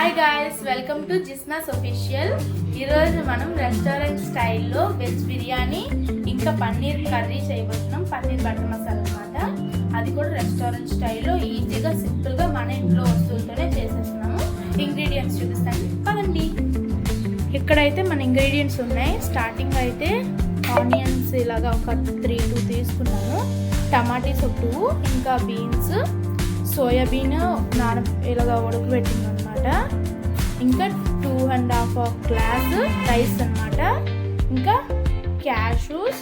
Hi guys, welcome to Jisna's official. ఈరోజు మనం restaurant స్టైల్లో వెజ్ బిర్యానీ ఇంకా పన్నీర్ కర్రీ చేయబోతున్నాం. పన్నీర్ బటర్ మసాలా అన్నమాట. అది కూడా రెస్టారెంట్ స్టైల్లో ఈజీగా సింపుల్గా మన ఇంట్లో వస్తువులతోనే చేసేస్తున్నాము. ఇంగ్రీడియంట్స్ చూపిస్తాను పదండి. ఇక్కడైతే మన ఇంగ్రీడియంట్స్ ఉన్నాయి. స్టార్టింగ్ అయితే ఆనియన్స్ ఇలాగా ఒక 3-2 తీసుకున్నాము. టమాటీస్ ఒక 2, ఇంకా బీన్స్, సోయాబీన్ ఇలాగా ఉడకబెట్టింది అనమాట. ఇంకా 2.5 గ్లాస్ రైస్ అనమాట. ఇంకా క్యాషూస్,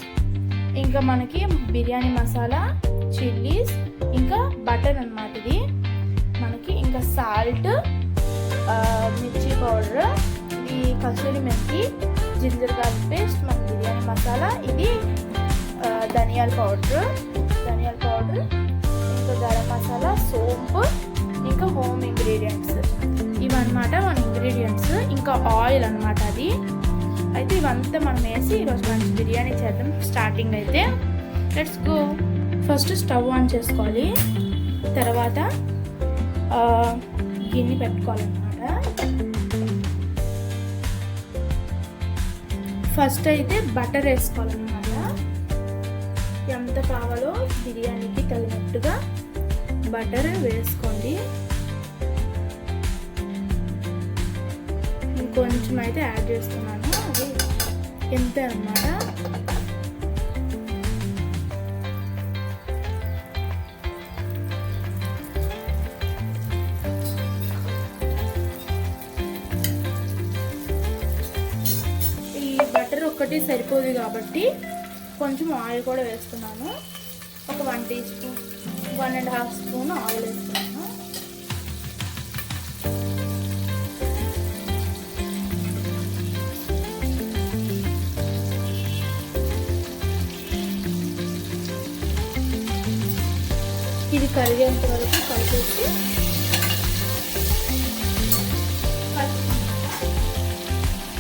ఇంకా మనకి బిర్యానీ మసాలా, చిల్లీస్, ఇంకా బటర్ అనమాట ఇది మనకి. ఇంకా సాల్ట్, మిర్చి పౌడర్, ఇది కసూరి మెంతి, జింజర్ గార్లిక్ పేస్ట్, మన బిర్యానీ మసాలా, ఇది ధనియాల పౌడర్, ఇంకా గరం మసాలా, సోంపు, ఇంకా హోమ్ ఇంగ్రీడియంట్స్ ఇవన్నమాట మన ఇంగ్రీడియంట్స్. ఇంకా ఆయిల్ అనమాట అది. అయితే ఇవంతా మనం వేసి ఈరోజు మంచి బిర్యానీ చేద్దాం. స్టార్టింగ్ అయితే let's go. First stove on చేసుకోవాలి. తర్వాత గిన్నె పెట్టుకోవాలన్నమాట. ఫస్ట్ అయితే బటర్ వేసుకోవాలన్నమాట. ఎంత కావాలో బిర్యానీకి తగినట్టుగా బటర్ వేసుకోండి. ఇంకొంచెం అయితే యాడ్ చేస్తున్నాను, అది ఎంత అన్నమాట. ఈ బటర్ ఒక్కటి సరిపోదు కాబట్టి కొంచెం ఆయిల్ కూడా వేస్తున్నాను. ఒక 1 టీ స్పూన్, 1.5 స్పూన్ ఆయిల్ వేస్తున్నాను. ఇది కరిగేంత వరకు కలిపేసి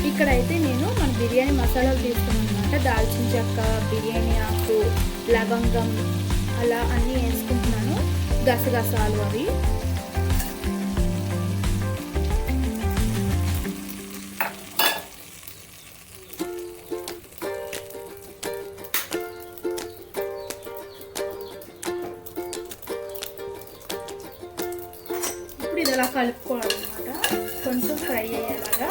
ఇక్కడైతే నేను మన బిర్యానీ మసాలాలు తీసుకున్నాను అనమాట. దాల్చిన చెక్క, బిర్యానీ ఆకు, లవంగం అలా అన్నీ వేసుకుంటున్నాను. గసగసాలు అవి. ఇప్పుడు ఇది అలా కలుపుకోవాలన్నమాట. కొంచెం ఫ్రై అయ్యేలాగా.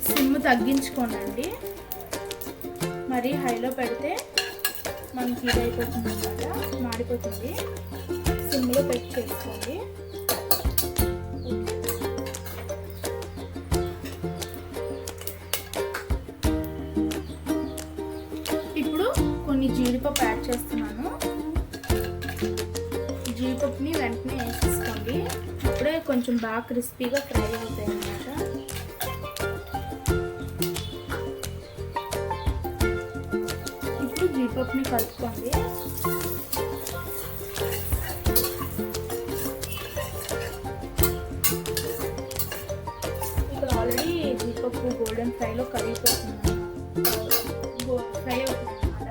సిమ్ తగ్గించుకోనండి, మరి హైలో పెడితే మనకి ఇది అయిపోతుంది అన్నమాట, మాడిపోతుంది. సిమ్లో పెట్టి చేసుకోండి. ఇప్పుడు కొన్ని జీడిపప్పు యాడ్ చేస్తున్నాను. జీడిపప్పుని వెంటనే వేసేసుకోండి, అప్పుడే కొంచెం బాగా క్రిస్పీగా ఫ్రై అవుతాయి అన్నమాట. జీడిపప్పుని కలుపుకోండి. ఇక్కడ ఆల్రెడీ జీడిపప్పు గోల్డెన్ ఫ్రైలో కరిగిపోతుంది, ఫ్రై అవుతుంది అన్నమాట.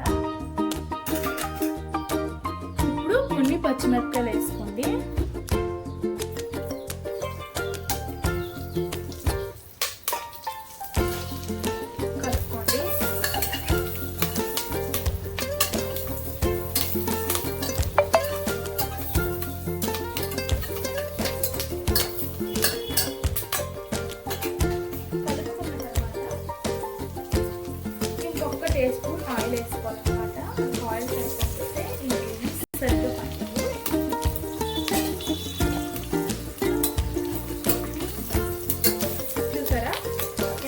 ఇప్పుడు కొన్ని పచ్చిమిరపకాయలు వేసుకోండి. టీ స్పూన్ ఆయిల్ వేసుకోవాలన్నమాట. ఆయిల్ వేసుకుంటే ఇంగ్రీడియంట్స్ సరిగ్గా పడుతుంది. చూసారా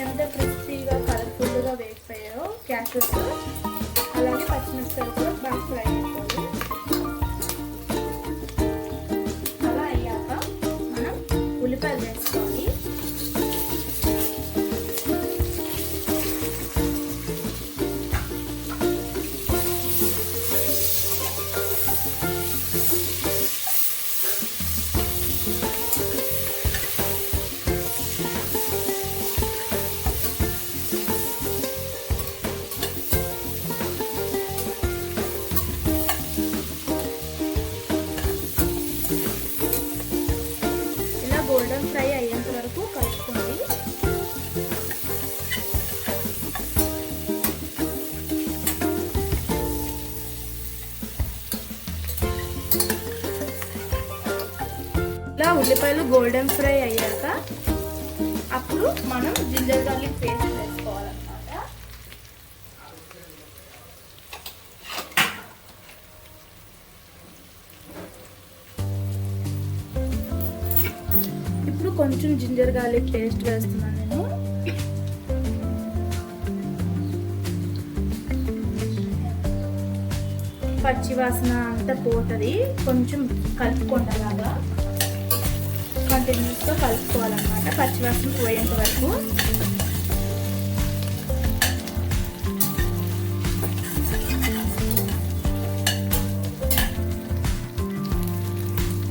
ఎంత క్రిస్పీగా కలర్ఫుల్గా వేగిపోయాయో క్యాషెస్. అలాగే పచ్చిమిరపకాయలు కూడా బాగా ఫ్రై అయిపోయి. అలా అయ్యాక మనం ఉల్లిపాయలు వేసుకోవాలి. గోల్డెన్ ఫ్రై అయ్యేంత వరకు కలుపుకోండి. ఇలా ఉల్లిపాయలు గోల్డెన్ ఫ్రై అయ్యాక అప్పుడు మనం జింజర్ గార్లిక్ పేస్ట్ వేసుకోవాలన్నమాట. ఇప్పుడు కొంచెం జింజర్ గార్లిక్ పేస్ట్ వేస్తున్నాను నేను. పచ్చివాసన అంతా పోతుంది. కొంచెం కలుపుకోండి, అలాగా కంటిన్యూస్గా కలుపుకోవాలన్నమాట పచ్చివాసన పోయేంత వరకు.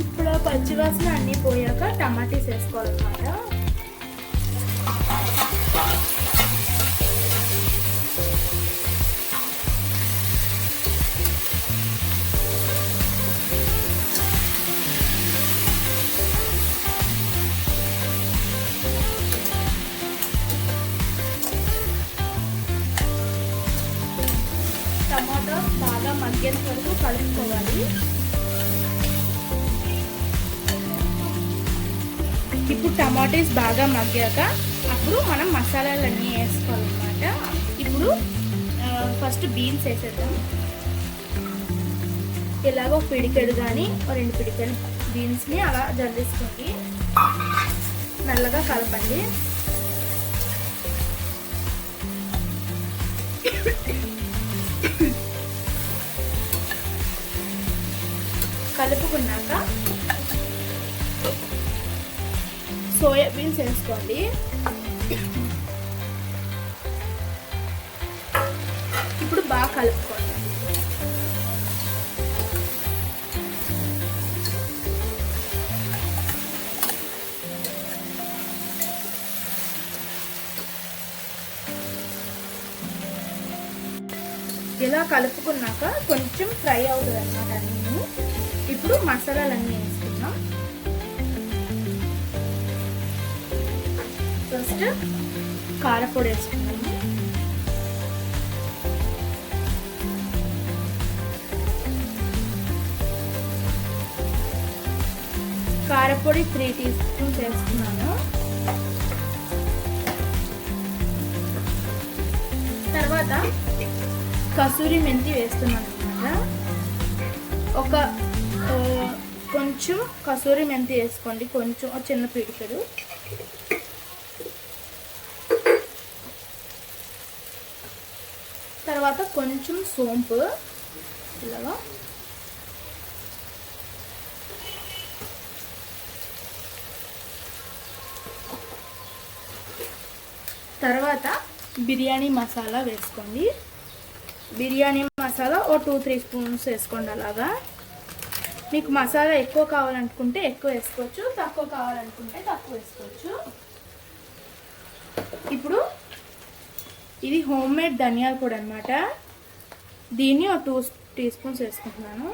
ఇప్పుడు ఆ పచ్చివాసన అన్నీ పోయాక టమాటీస్ వేసుకోవాలన్నమాట. టమాటా బాగా మగ్గేంత వరకు కలుపుకోవాలి. ఇప్పుడు టమాటోస్ బాగా మగ్గాక అప్పుడు మనం మసాలాలన్నీ వేసుకోవాలన్నమాట. ఇప్పుడు ఫస్ట్ బీన్స్ వేసేద్దాం. ఇలాగ ఒక పిడికెడు కానీ 2 పిడికెడు బీన్స్ని అలా జల్లించుకోండి. నల్లగా కలపండి. కలుపుకున్నాక సోయాబీన్స్ వేసుకోండి. ఇప్పుడు బాగా కలుపుకోండి. ఇలా కలుపుకున్నాక కొంచెం ఫ్రై అవుతుంది అన్నమాట అన్నీ. ఇప్పుడు మసాలాలన్నీ వేసుకుందాం. ఫస్ట్ కారపొడి వేసుకుందాము. కారపొడి 3 టీ స్పూన్స్ వేసుకున్నాను. తర్వాత కసూరి మెంతి వేస్తున్నాను అన్నమాట. కొంచెం కసూరి మెంతి వేసుకోండి, కొంచెం చిన్న పిడికెడు. తర్వాత కొంచెం సోంపు ఇలాగా. తర్వాత బిర్యానీ మసాలా వేసుకోండి. బిర్యానీ మసాలా 2-3 స్పూన్స్ వేసుకోండి. అలాగా మీకు మసాలా ఎక్కువ కావాలనుకుంటే ఎక్కువ వేసుకోవచ్చు, తక్కువ కావాలనుకుంటే తక్కువ వేసుకోవచ్చు. ఇప్పుడు ఇది హోమ్ మేడ్ ధనియాల పొడి అన్నమాట. దీన్ని 2 టీ స్పూన్స్ వేసుకుంటున్నాను.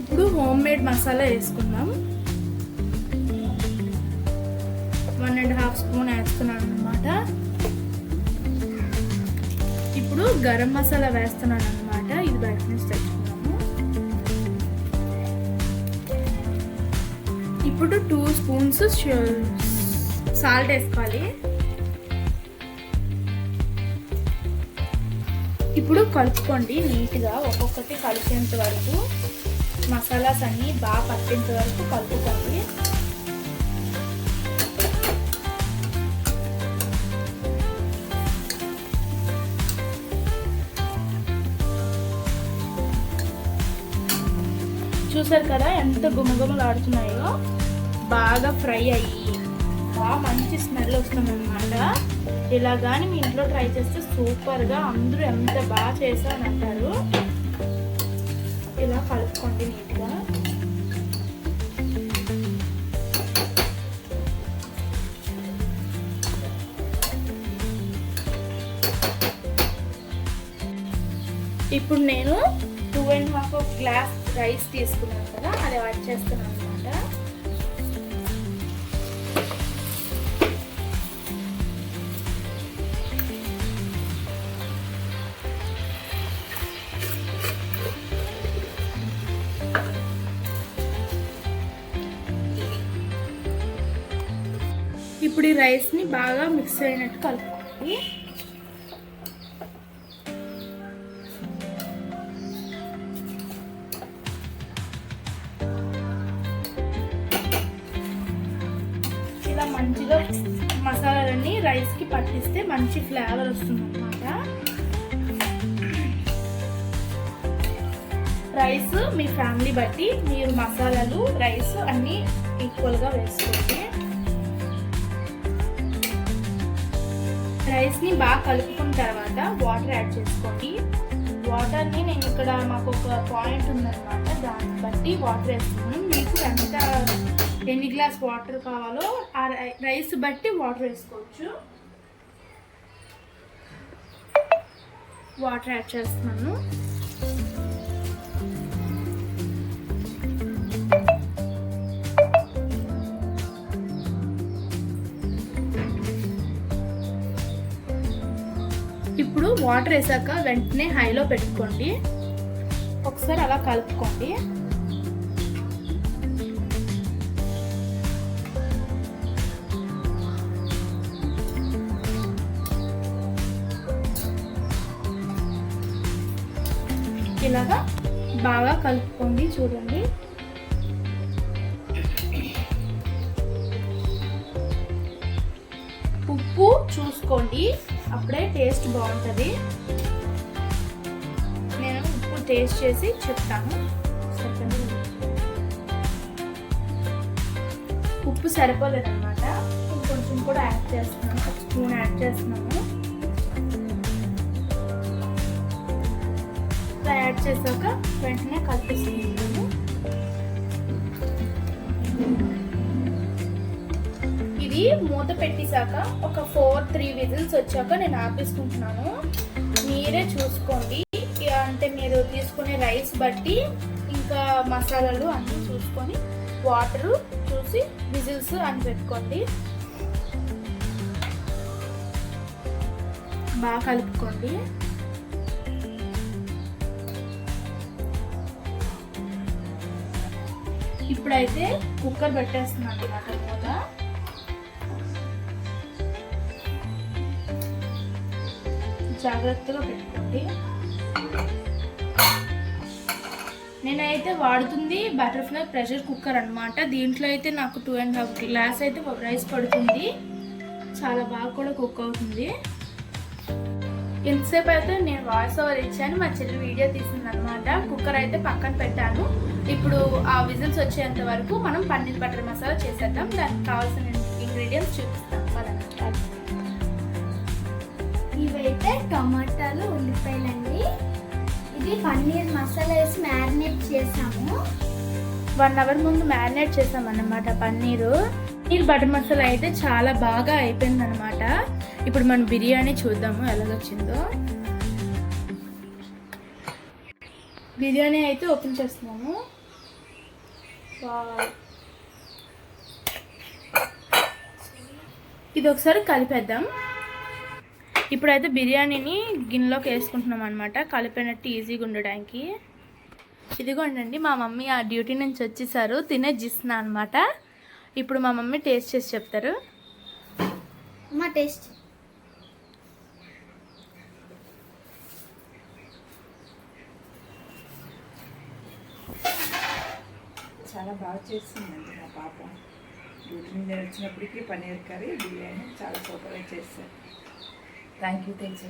ఇప్పుడు హోమ్ మేడ్ మసాలా వేసుకుందాం. 1.5 స్పూన్ వేస్తున్నాను అన్నమాట. ఇప్పుడు గరం మసాలా వేస్తున్నాను అన్నమాట. ఇది బయట నుంచి తెచ్చుకున్నాము. ఇప్పుడు 2 స్పూన్స్ సాల్ట్ వేసుకోవాలి. ఇప్పుడు కలుపుకోండి నీట్గా, ఒక్కొక్కటి కలిపేంత వరకు, మసాలాస్ అన్నీ బాగా పట్టేంత వరకు కలుపుకోండి. చూసారు కదా ఎంత గుమగుమలాడుతున్నాయో. బాగా ఫ్రై అయ్యి బాగా మంచి స్మెల్ వస్తుంది అన్నమాట. ఇలా కానీ మీ ఇంట్లో ట్రై చేస్తే సూపర్గా అందరూ ఎంత బాగా చేశారని అంటారు. ఇలా కలుపుకోండి నీట్గా. ఇప్పుడు నేను 2.5 గ్లాస్ రైస్ తీసుకున్నాను కదా, అది యాడ్ చేస్తున్నాను అనమాట. ఇప్పుడు ఈ రైస్ని బాగా మిక్స్ అయినట్టు కలుపుకోవాలి. ఇలా మంచిగా మసాలాలన్నీ రైస్కి పట్టిస్తే మంచి ఫ్లేవర్ వస్తుంది అన్నమాట. రైస్ మీ ఫ్యామిలీ బట్టి మీరు మసాలాలు రైస్ అన్నీ ఈక్వల్గా వేసుకోండి. రైస్ని బాగా కలుపుకున్న తర్వాత వాటర్ యాడ్ చేసుకోండి. వాటర్ని నేను ఇక్కడ మాకు ఒక పాయింట్ ఉందన్నమాట, దాన్ని బట్టి వాటర్ వేస్తున్నాను. మీకు ఎన్ని గ్లాస్ వాటర్ కావాలో ఆ రైస్ బట్టి వాటర్ వేసుకోవచ్చు. వాటర్ యాడ్ చేస్తున్నాను. ఇప్పుడు వాటర్ వేసాక వెంటనే హైలో పెట్టుకోండి. ఒకసారి అలా కలుపుకోండి. ఇలాగా బాగా కలుపుకోండి. చూడండి, ఉప్పు చూసుకోండి, అప్పుడే టేస్ట్ బాగుంటుంది. నేను ఉప్పు టేస్ట్ చేసి చెప్తాను. ఉప్పు సరిపోలేదన్నమాట, ఇంకొంచెం కూడా యాడ్ చేస్తున్నాను. ఒక స్పూన్ యాడ్ చేస్తున్నాను. ఇలా యాడ్ చేశాక వెంటనే కలిపిస్తున్నాను. ఇది మూత పెట్టేశాక ఒక 3 విజిల్స్ వచ్చాక నేను ఆపేసుకుంటున్నాను. మీరే చూసుకోండి, అంటే మీరు తీసుకునే రైస్ బట్టి ఇంకా మసాలాలు అన్నీ చూసుకొని వాటరు చూసి విజిల్స్ అని పెట్టుకోండి. బాగా కలుపుకోండి. ఇప్పుడైతే కుక్కర్ పెట్టేస్తున్నాను అన్నమాట. మూత జాగ్రత్తగా పెట్టుకోండి. నేనైతే వాడుతుంది బటర్ఫ్లై ప్రెషర్ కుక్కర్ అన్నమాట. దీంట్లో అయితే నాకు 2.5 గ్లాస్ అయితే రైస్ పడుతుంది. చాలా బాగా కూడా కుక్ అవుతుంది. ఇంతసేపు అయితే నేను వాయిస్ ఓవర్ ఇచ్చాను, మా చెల్లి వీడియో తీసింది అనమాట. కుక్కర్ అయితే పక్కన పెట్టాను. ఇప్పుడు ఆ విజిల్స్ వచ్చేంత వరకు మనం పన్నీర్ బటర్ మసాలా చేసేద్దాం. దానికి కావాల్సిన ఇంగ్రీడియంట్స్ చూపిస్తాం. ఇవైతే టమాటాలు, ఉల్లిపాయలండి. ఇది పన్నీర్ మసాలా వేసి మ్యారినేట్ చేసాము. 1 అవర్ ముందు మ్యారినేట్ చేసామన్నమాట పన్నీరు. బటర్ మసాలా అయితే చాలా బాగా అయిపోయింది అనమాట. ఇప్పుడు మనం బిర్యానీ చూద్దాము ఎలాగొచ్చిందో. బిర్యానీ అయితే ఓపెన్ చేస్తున్నాము. ఇది ఒకసారి కలిపేద్దాం. ఇప్పుడైతే బిర్యానీని గిన్నెలోకి వేసుకుంటున్నాం అనమాట, కలిపినట్టు ఈజీగా ఉండడానికి. ఇదిగోండి, మా మమ్మీ ఆ డ్యూటీ నుంచి వచ్చేసారు, తినేజిస్తున్నా అనమాట. ఇప్పుడు మా మమ్మీ టేస్ట్ చేసి చెప్తారు. మా టేస్ట్ చాలా బాగా చేస్తుందండి మా పాప. డ్యూటీ మీద వచ్చినప్పటికీ పన్నీర్ కర్రీ బిర్యానీ చాలా సూపర్గా చేస్తాను. Thank you Teja.